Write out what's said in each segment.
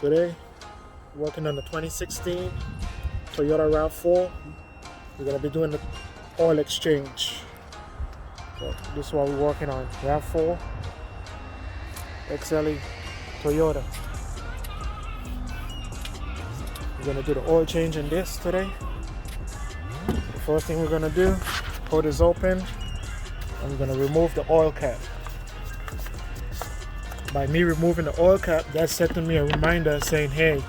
Today, working on the 2016 Toyota RAV4. We're going to be doing the oil exchange. So this is what we're working on. RAV4 XLE Toyota. We're going to do the oil change in this today. The first thing we're going to do, hold this open, and we're going to remove the oil cap. By me removing the oil cap, that's setting me a reminder saying, hey,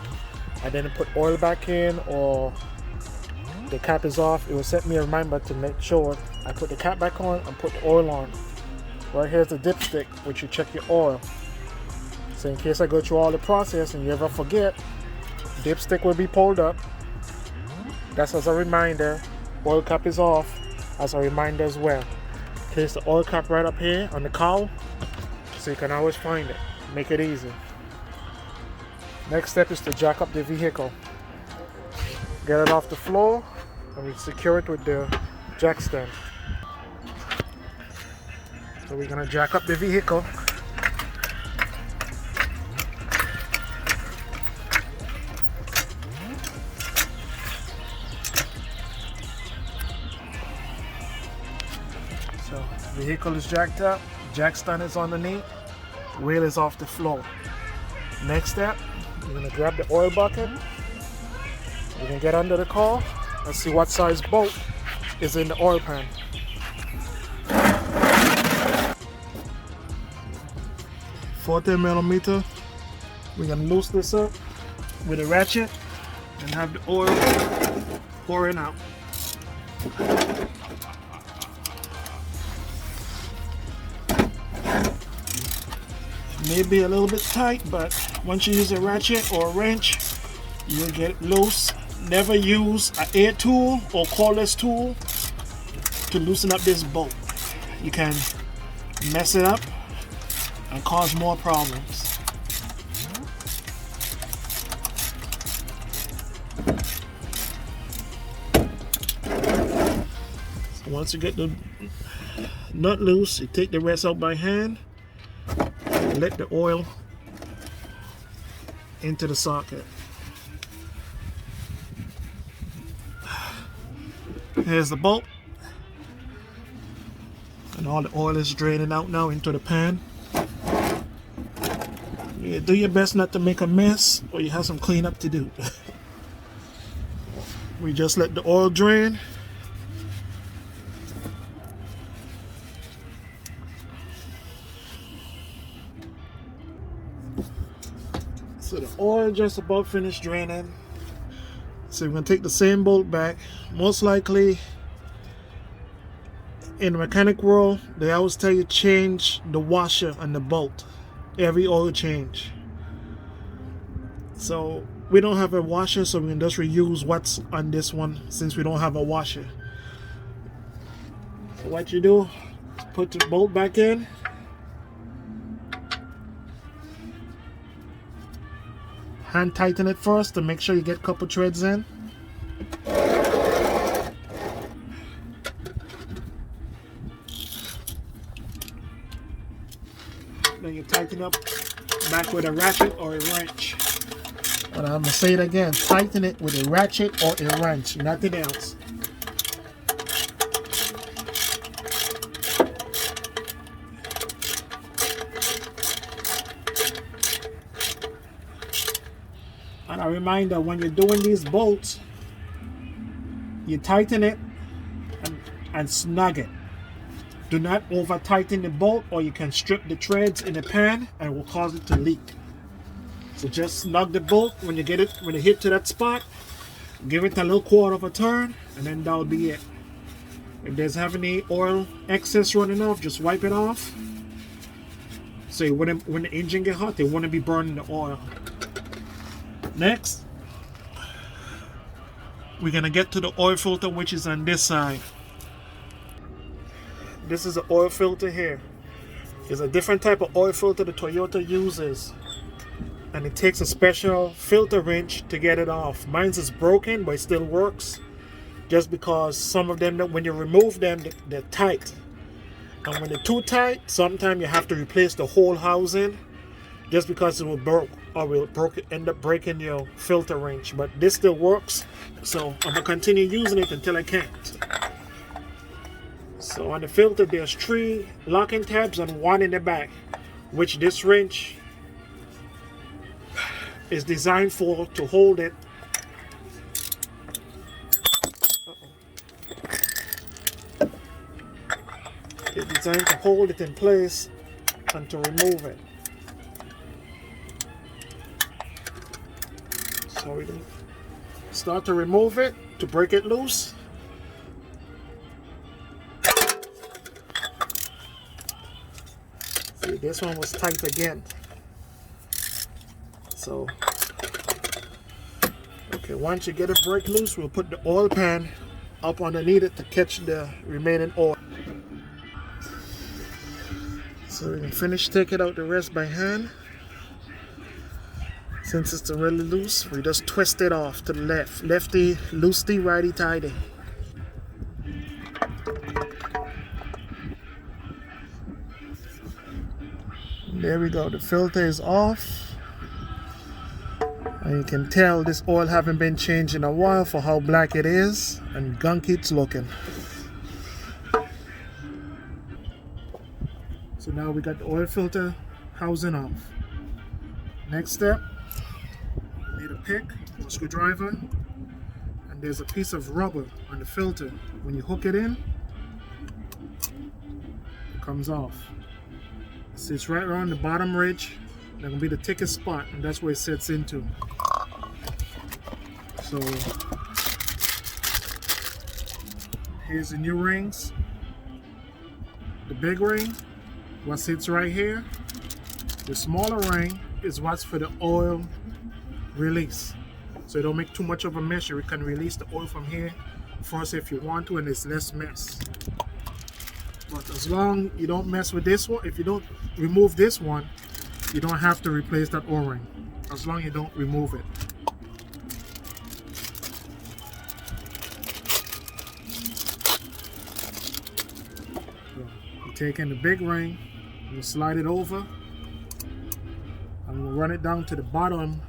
I didn't put oil back in, or the cap is off. It will set me a reminder to make sure I put the cap back on and put the oil on. Right here's the dipstick, which you check your oil. So in case I go through all the process and you ever forget, dipstick will be pulled up. That's as a reminder. Oil cap is off as a reminder as well. Place the oil cap right up here on the cowl, so you can always find it. Make it easy. Next step is to jack up the vehicle. Get it off the floor and we secure it with the jack stand. So we're gonna jack up the vehicle. So vehicle is jacked up, jack stand is underneath, wheel is off the floor. Next step, you're gonna grab the oil bucket. You can get under the car and see what size bolt is in the oil pan. $40mm. We're gonna loose this up with a ratchet and have the oil pouring out. May be a little bit tight, but once you use a ratchet or a wrench, you'll get it loose. Never use an air tool or cordless tool to loosen up this bolt. You can mess it up and cause more problems. So once you get the nut loose, you take the rest out by hand. Let the oil into the socket. Here's the bolt, and all the oil is draining out now into the pan. Yeah, do your best not to make a mess, or you have some cleanup to do. We just let the oil drain. So the oil just about finished draining. So we're going to take the same bolt back. Most likely, in the mechanic world, they always tell you change the washer and the bolt every oil change. So we don't have a washer, so we can just reuse what's on this one since we don't have a washer. So what you do is put the bolt back in. Hand tighten it first to make sure you get a couple threads in. Then you tighten up back with a ratchet or a wrench. But I'm gonna say it again, tighten it with a ratchet or a wrench, nothing else. And a reminder, when you're doing these bolts, you tighten it and snug it. Do not over tighten the bolt, or you can strip the threads in the pan and it will cause it to leak. So just snug the bolt when you get it, when you hit to that spot, give it a little quarter of a turn, and then that'll be it. If there's any oil excess running off, just wipe it off. So when the engine get hot, they wouldn't be burning the oil. Next, we're gonna get to the oil filter, which is on this side. This is the oil filter here. It's a different type of oil filter the Toyota uses, and it takes a special filter wrench to get it off. Mine's is broken, but it still works, just because some of them, when you remove them, they're tight. And when they're too tight, sometimes you have to replace the whole housing just because it will or will end up breaking your filter wrench. But this still works, so I'm gonna continue using it until I can't. So on the filter there's 3 locking tabs and 1 in the back, which this wrench is designed for, to hold it. It's designed to hold it in place and to remove it. So we can start to remove it to break it loose. See, this one was tight again. So, okay, once you get it break loose, we'll put the oil pan up underneath it to catch the remaining oil. So we can finish taking out the rest by hand. Since it's really loose, we just twist it off to the left. Lefty, loosey, righty, tighty. There we go, the filter is off. And you can tell this oil haven't been changed in a while for how black it is and gunky it's looking. So now we got the oil filter housing off. Next step, you need a pick or screwdriver, and there's a piece of rubber on the filter. When you hook it in, it comes off. It sits right around the bottom ridge. That will be the thickest spot, and that's where it sets into. So here's the new rings. The big ring, what sits right here. The smaller ring is what's for the oil release. So you don't make too much of a mess. You can release the oil from here first if you want to, and it's less mess. But as long you don't mess with this one, if you don't remove this one, you don't have to replace that O-ring. As long as you don't remove it. So you take in the big ring, you slide it over, and we'll run it down to the bottom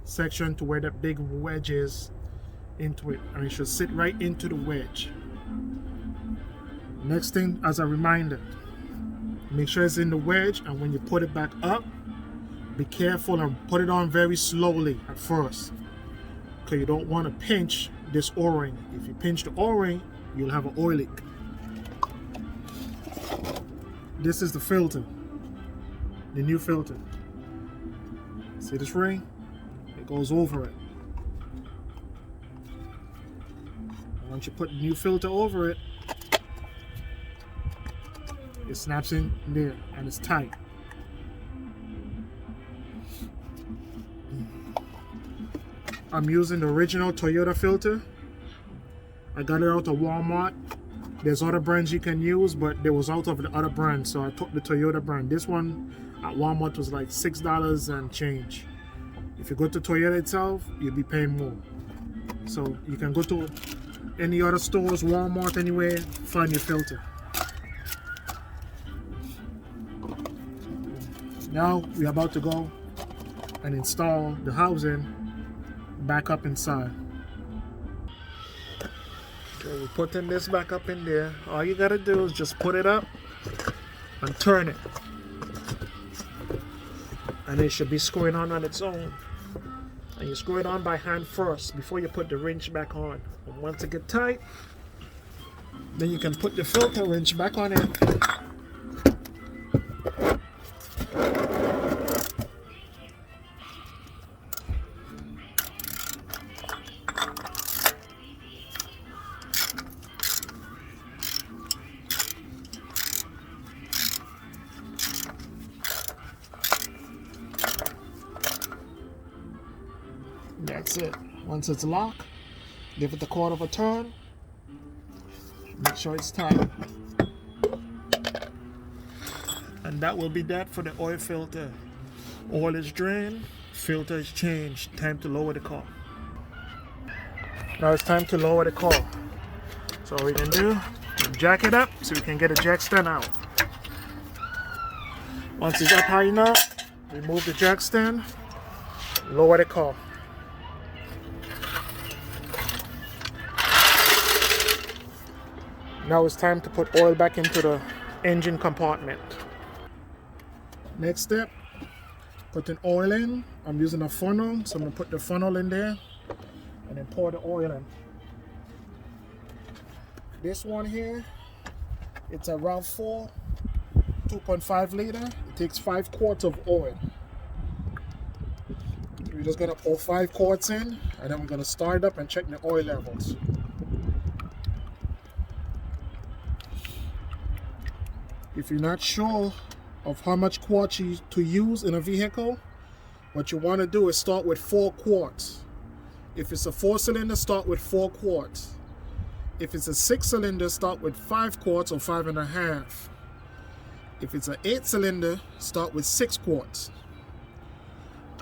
section to where that big wedge is into it, and it should sit right into the wedge. Next thing, as a reminder, make sure it's in the wedge, and when you put it back up, be careful and put it on very slowly at first, because you don't want to pinch this O-ring. If you pinch the O-ring, you'll have an oil leak. This is the filter, the new filter. See this ring? It goes over it. And once you put the new filter over it, it snaps in there and it's tight. I'm using the original Toyota filter. I got it out of Walmart. There's other brands you can use, but there was out of the other brand, so I took the Toyota brand. This one at Walmart was like $6 and change. If you go to Toyota itself, you'll be paying more. So you can go to any other stores, Walmart, anywhere, find your filter. Now we're about to go and install the housing back up inside. Okay, we're putting this back up in there. All you gotta do is just put it up and turn it, and it should be screwing on its own. And you screw it on by hand first before you put the wrench back on. And once it gets tight, then you can put the filter wrench back on it. That's it. Once it's locked, give it a quarter of a turn. Make sure it's tight. And that will be that for the oil filter. Oil is drained, filter is changed. Time to lower the car. Now it's time to lower the car. So what we can do, jack it up so we can get a jack stand out. Once it's up high enough, remove the jack stand lower the car. Now it's time to put oil back into the engine compartment. Next step, putting oil in. I'm using a funnel, so I'm going to put the funnel in there and then pour the oil in. This one here, it's a RAV4 2.5 liter. It takes 5 quarts of oil. We're just going to pour 5 quarts in, and then we're going to start up and check the oil levels. If you're not sure of how much quarts to use in a vehicle, what you want to do is start with 4 quarts. If it's a 4-cylinder, start with 4 quarts. If it's a 6-cylinder, start with 5 quarts or 5.5. If it's an 8-cylinder, start with 6 quarts.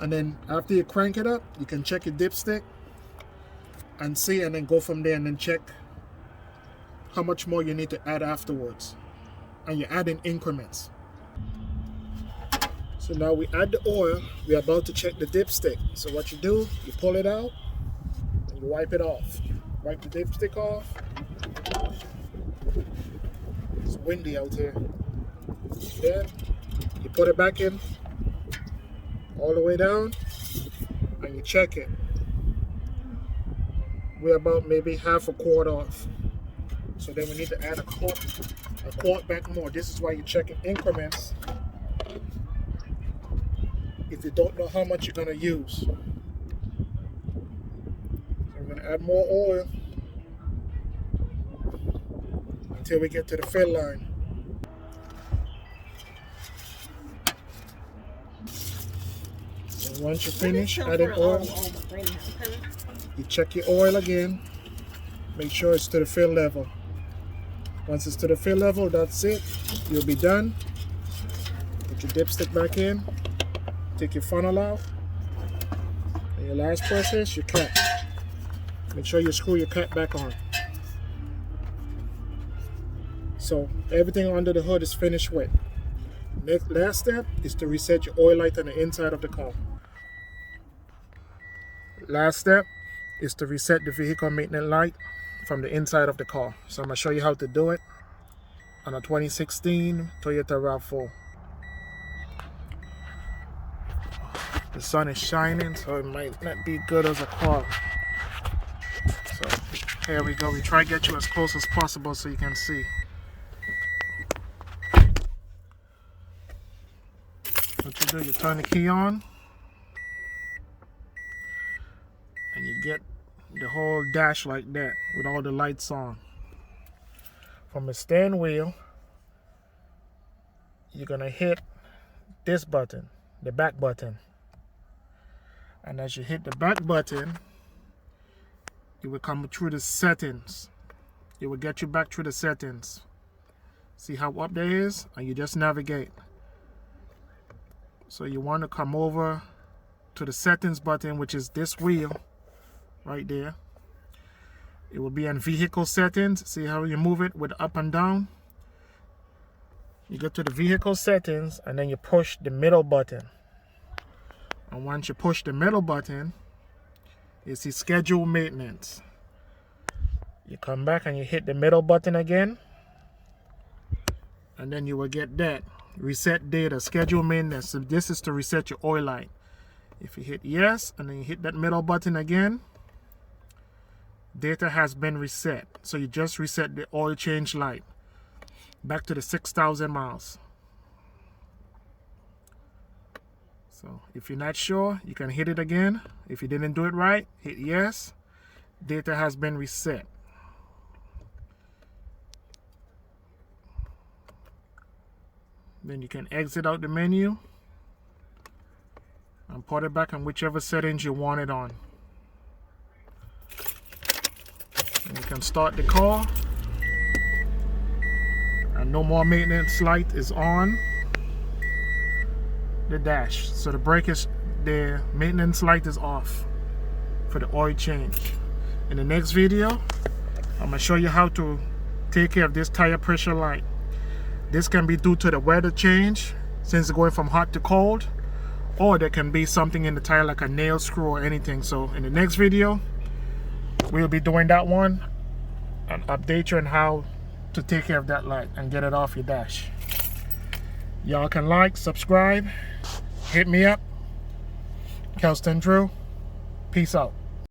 And then after you crank it up, you can check your dipstick and see, and then go from there and then check how much more you need to add afterwards. And you add in increments. So now we add the oil. We're about to check the dipstick. So what you do, you pull it out and you wipe it off. Wipe the dipstick off. It's windy out here. Then you put it back in all the way down and you check it. We're about maybe half a quart off. So then we need to add a quart back more. This is why you check in increments if you don't know how much you're going to use. So we're going to add more oil until we get to the fill line. And once you finish adding oil, you check your oil again. Make sure it's to the fill level. Once it's to the fill level, that's it. You'll be done. Put your dipstick back in. Take your funnel out. And your last process, your cap. Make sure you screw your cap back on. So everything under the hood is finished with. Last step is to reset your oil light on the inside of the car. Last step is to reset the vehicle maintenance light from the inside of the car. So I'm going to show you how to do it on a 2016 Toyota RAV4. The sun is shining, so it might not be good as a car. So here we go. We try to get you as close as possible so you can see. What you do, you turn the key on and you get the whole dash like that with all the lights on. From the steering wheel, you're gonna hit this button, the back button. And as you hit the back button, you will come through the settings. It will get you back through the settings. See how up there is? And you just navigate. So you want to come over to the settings button, which is this wheel right there. It will be in vehicle settings. See how you move it with up and down? You go to the vehicle settings and then you push the middle button. And once you push the middle button, you see schedule maintenance. You come back and you hit the middle button again. And then you will get that. Reset data, schedule maintenance. So this is to reset your oil light. If you hit yes, and then you hit that middle button again, data has been reset. So you just reset the oil change light back to the 6,000 miles. So if you're not sure, you can hit it again. If you didn't do it right, hit yes. Data has been reset. Then you can exit out the menu and put it back on whichever settings you want it on. And you can start the car. And no more maintenance light is on the dash. So the maintenance light is off for the oil change. In the next video, I'm going to show you how to take care of this tire pressure light. This can be due to the weather change, since it's going from hot to cold, or there can be something in the tire like a nail screw or anything. So in the next video, we'll be doing that one and update you on how to take care of that light and get it off your dash. Y'all can like, subscribe, hit me up. Kelston Drew, peace out.